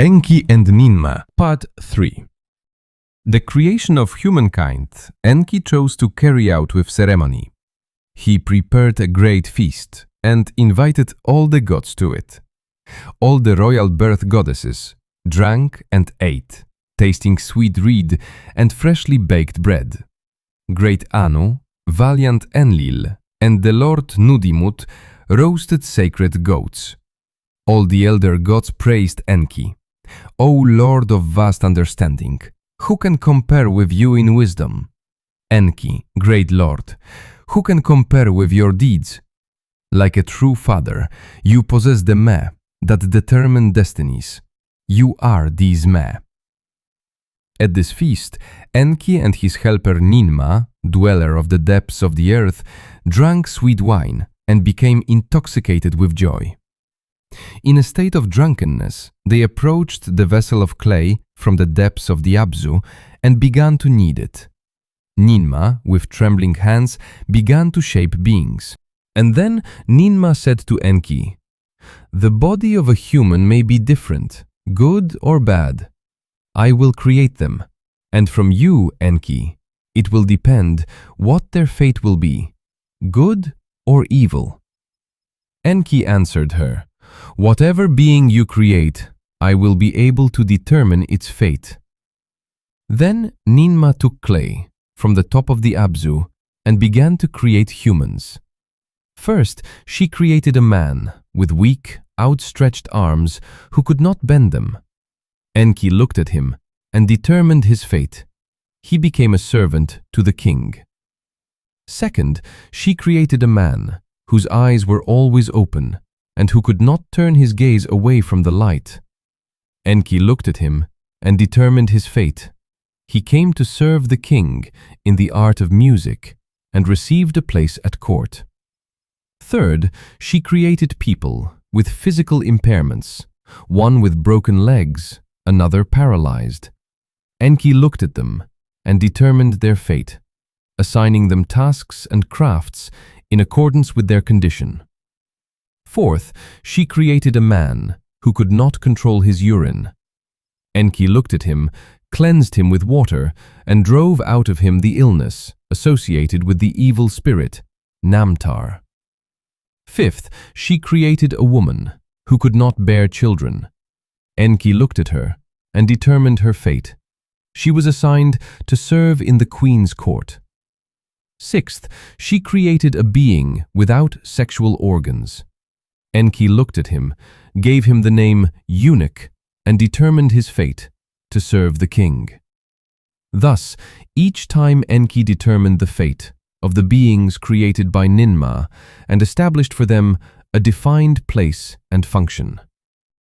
Enki and Ninmah, Part 3. The creation of humankind, Enki chose to carry out with ceremony. He prepared a great feast and invited all the gods to it. All the royal birth goddesses drank and ate, tasting sweet reed and freshly baked bread. Great Anu, valiant Enlil, and the lord Nudimut roasted sacred goats. All the elder gods praised Enki. O Lord of vast understanding, who can compare with you in wisdom? Enki, great Lord, who can compare with your deeds? Like a true father, you possess the meh that determine destinies. You are these meh. At this feast, Enki and his helper Ninmah, dweller of the depths of the earth, drank sweet wine and became intoxicated with joy. In a state of drunkenness, they approached the vessel of clay from the depths of the Abzu and began to knead it. Ninmah, with trembling hands, began to shape beings. And then Ninmah said to Enki, "The body of a human may be different, good or bad. I will create them, and from you, Enki, it will depend what their fate will be, good or evil." Enki answered her, "Whatever being you create, I will be able to determine its fate." Then Ninmah took clay from the top of the Abzu and began to create humans. First, she created a man with weak, outstretched arms who could not bend them. Enki looked at him and determined his fate. He became a servant to the king. Second, she created a man whose eyes were always open and who could not turn his gaze away from the light. Enki looked at him and determined his fate. He came to serve the king in the art of music and received a place at court. Third, she created people with physical impairments, one with broken legs, another paralyzed. Enki looked at them and determined their fate, assigning them tasks and crafts in accordance with their condition. Fourth, she created a man who could not control his urine. Enki looked at him, cleansed him with water, and drove out of him the illness associated with the evil spirit, Namtar. Fifth, she created a woman who could not bear children. Enki looked at her and determined her fate. She was assigned to serve in the queen's court. Sixth, she created a being without sexual organs. Enki looked at him, gave him the name eunuch, and determined his fate, to serve the king. Thus, each time Enki determined the fate of the beings created by Ninmah and established for them a defined place and function.